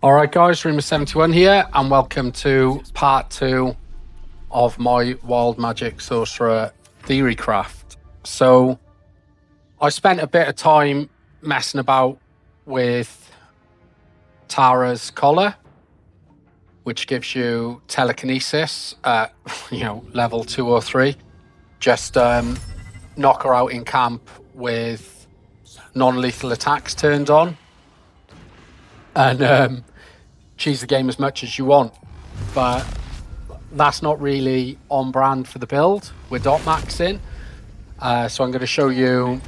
Alright guys, Reamer71 here, and welcome to part 2 of my Wildmagic Sorcerer theory craft. So, I spent a bit of time messing about with Tara's collar, which gives you telekinesis at, level 2 or 3. Just knock her out in camp with non-lethal attacks turned on. And cheese the game as much as you want, but that's not really on brand for the build. We're Dotmaxxing, so I'm going to show you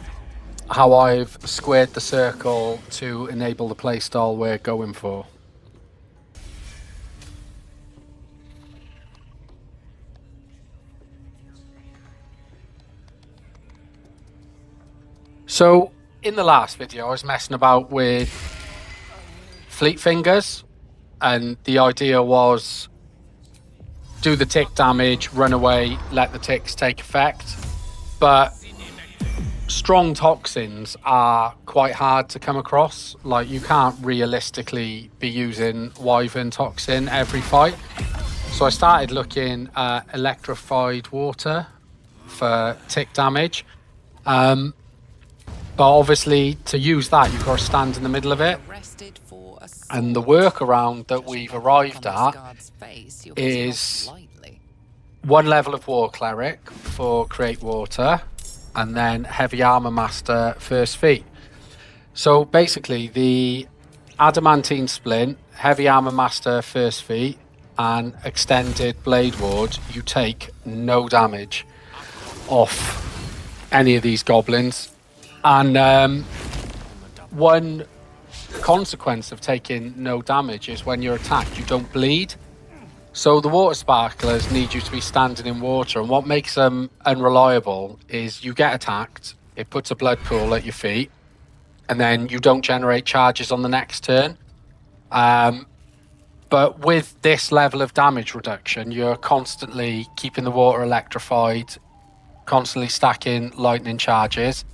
how I've squared the circle to enable the playstyle we're going for. So in the last video I was messing about with fleet fingers, and the idea was do the tick damage, run away, let the ticks take effect. But strong toxins are quite hard to come across. Like, you can't realistically be using Wyvern toxin every fight. So I started looking at electrified water for tick damage. But obviously to use that you've got to stand in the middle of it. And the workaround that we've arrived at is one level of War Cleric for Create Water, and then Heavy Armor Master First Feat. So basically the Adamantine Splint, Heavy Armor Master First Feat, and Extended Blade Ward, you take no damage off any of these goblins. And one consequence of taking no damage is when you're attacked you don't bleed. So the water sparklers need you to be standing in water, and what makes them unreliable is you get attacked, it puts a blood pool at your feet, and then you don't generate charges on the next turn. But with this level of damage reduction, you're constantly keeping the water electrified, constantly stacking lightning charges.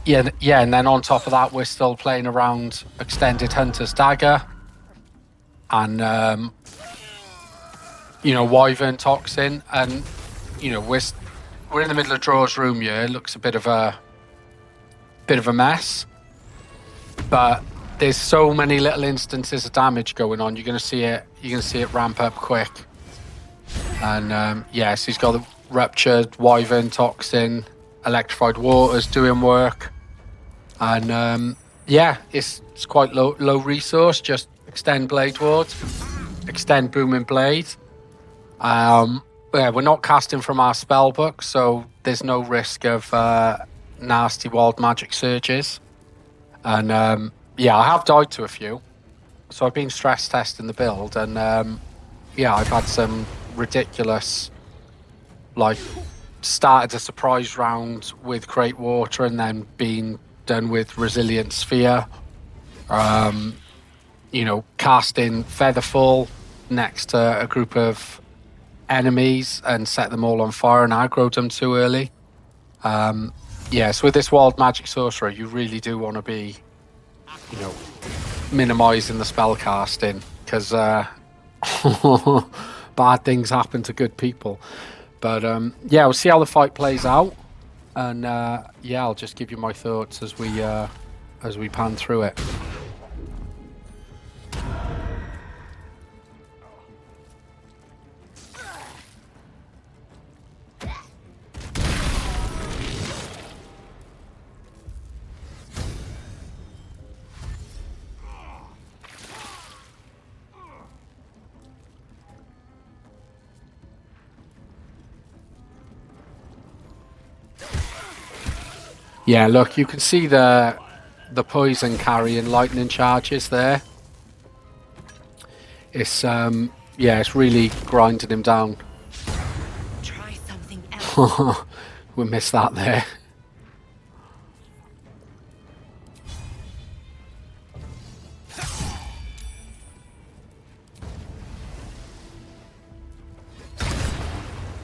Yeah, and then on top of that, we're still playing around Extended Hunter's Dagger and, Wyvern Toxin. And, we're in the middle of Dror's room here. It looks a bit of a mess. But there's so many little instances of damage going on. You're going to see it ramp up quick. And, so he's got the Ruptured Wyvern Toxin. Electrified Water's doing work. And it's quite low resource. Just extend Blade Ward, extend Booming Blade. We're not casting from our spell book, so there's no risk of nasty wild magic surges. And I have died to a few, so I've been stress testing the build, and I've had some ridiculous, started a surprise round with Create Water and then been done with Resilient Sphere. Casting Featherfall next to a group of enemies and set them all on fire and aggroed them too early. So with this Wild Magic Sorcerer, you really do want to be, minimizing the spell casting, because bad things happen to good people. But we'll see how the fight plays out, and I'll just give you my thoughts as we pan through it. Yeah, look, you can see the poison carrying lightning charges there. It's it's really grinding him down. Try something else. We missed that there.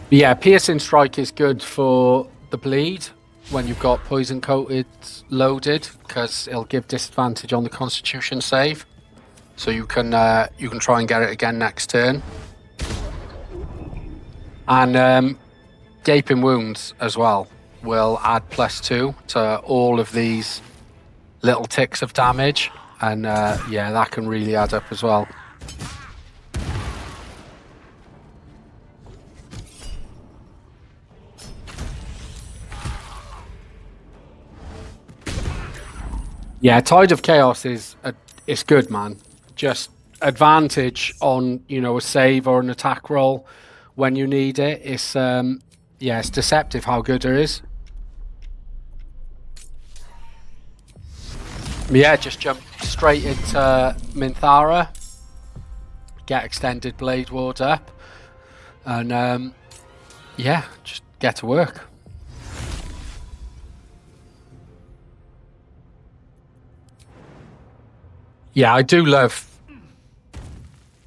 Yeah, Piercing Strike is good for the bleed when you've got Poison Coated loaded, because it'll give disadvantage on the Constitution save. so you can try and get it again next turn. And gaping wounds as well will add +2 to all of these little ticks of damage, and yeah, that can really add up as well. Yeah, Tide of Chaos is it's good, man. Just advantage on, you know, a save or an attack roll when you need it. It's yeah, it's deceptive how good it is. Yeah, just jump straight into Minthara, get extended Blade Ward up, and yeah, just get to work. Yeah, I do love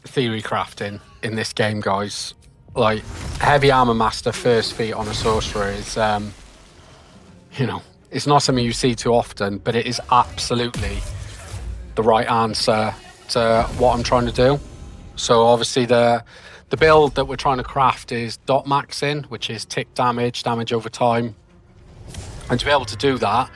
theory crafting in this game, guys. Like, Heavy Armor Master first feat on a Sorcerer is, you know, it's not something you see too often, but it is absolutely the right answer to what I'm trying to do. So obviously the build that we're trying to craft is Dotmaxxing, which is tick damage over time. And to be able to do that,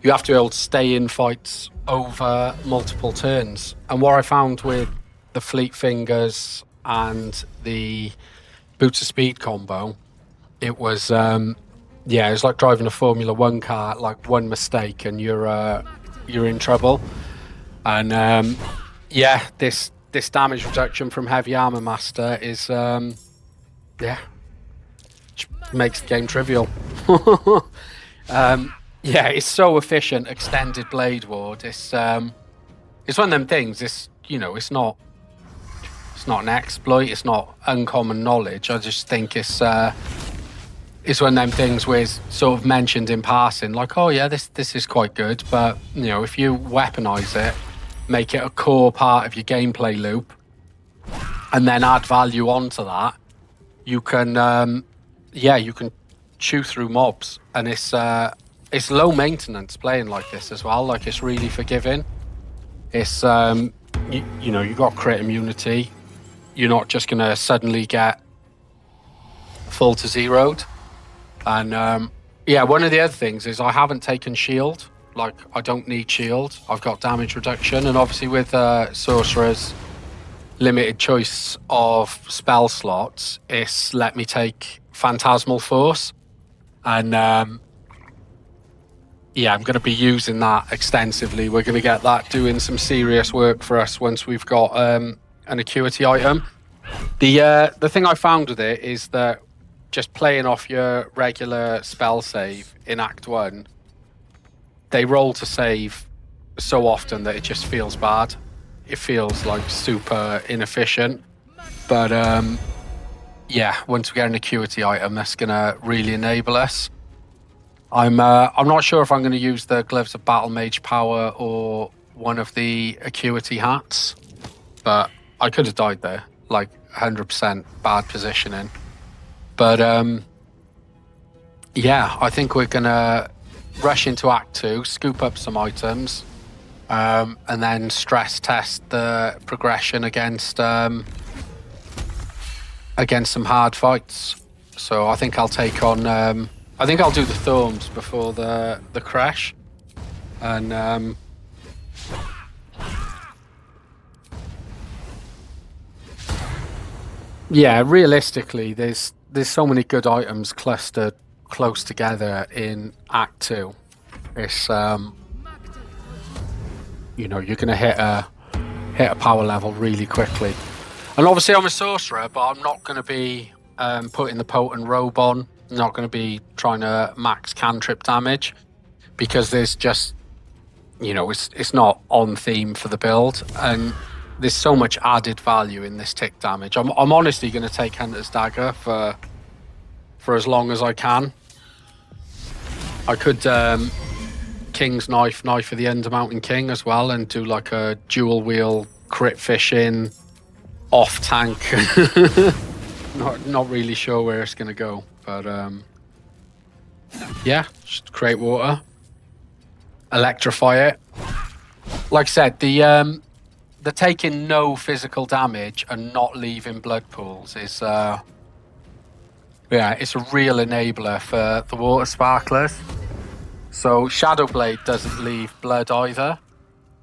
you have to be able to stay in fights over multiple turns. And what I found with the Fleet Fingers and the Boots of Speed combo, it was yeah, it's like driving a Formula 1 car. Like, one mistake and you're in trouble. And yeah, this damage reduction from Heavy Armor Master is yeah, makes the game trivial. Yeah, it's so efficient. Extended Blade Ward. It's one of them things. It's, you know, it's not an exploit. It's not uncommon knowledge. I just think it's one of them things where it's sort of mentioned in passing, like, oh yeah, this is quite good. But, you know, if you weaponize it, make it a core part of your gameplay loop, and then add value onto that, you can yeah, you can chew through mobs, and it's low maintenance playing like this as well. Like, it's really forgiving. It's you know, you got crit immunity. You're not just gonna suddenly get full to zeroed. And yeah, one of the other things is I haven't taken shield. Like, I don't need shield. I've got damage reduction, and obviously with Sorcerer's limited choice of spell slots, it's let me take Phantasmal Force, and yeah, I'm going to be using that extensively. We're going to get that doing some serious work for us once we've got an acuity item. The thing I found with it is that just playing off your regular spell save in Act 1, they roll to save so often that it just feels bad. It feels like super inefficient. But yeah, once we get an acuity item, that's going to really enable us. I'm not sure if I'm going to use the Gloves of Battle Mage Power or one of the acuity hats, but I could have died there. Like, 100% bad positioning. But yeah, I think we're going to rush into Act 2, scoop up some items, and then stress test the progression against some hard fights. So I think I'll take on... I think I'll do the Thorns before the crash, and yeah, realistically, there's so many good items clustered close together in Act 2. It's you know, you're gonna hit a power level really quickly, and obviously I'm a Sorcerer, but I'm not gonna be putting the Potent Robe on. Not going to be trying to max cantrip damage, because there's just, you know, it's not on theme for the build, and there's so much added value in this tick damage. I'm honestly going to take Hunter's Dagger for as long as I can. I could King's Knife of the Undermountain King as well, and do like a dual wheel crit fishing off tank. Not really sure where it's going to go. But yeah, just create water, electrify it. Like I said, the the taking no physical damage and not leaving blood pools is yeah, it's a real enabler for the water sparklers. So Shadowblade doesn't leave blood either,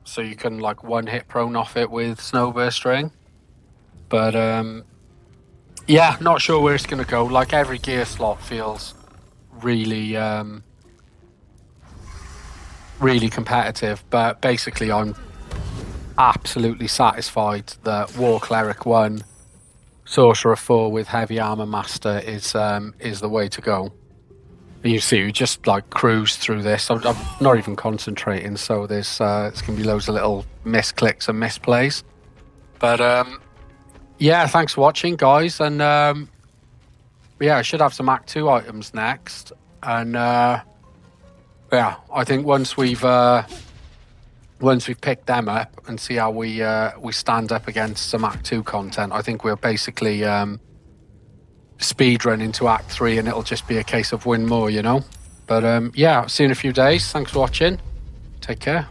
so you can like one hit prone off it with Snowburst Ring. But yeah, not sure where it's gonna go. Like every gear slot feels really really competitive, but basically I'm absolutely satisfied that War Cleric 1, Sorcerer 4 with Heavy Armor Master is the way to go. And you see, we just like cruise through this. I'm not even concentrating, so there's it's gonna be loads of little misclicks and misplays. But yeah, thanks for watching, guys, and yeah, I should have some Act 2 items next, and yeah, I think once we've picked them up and see how we stand up against some Act 2 content, I think we'll basically speedrun into Act 3 and it'll just be a case of win more, you know? But yeah, see you in a few days. Thanks for watching. Take care.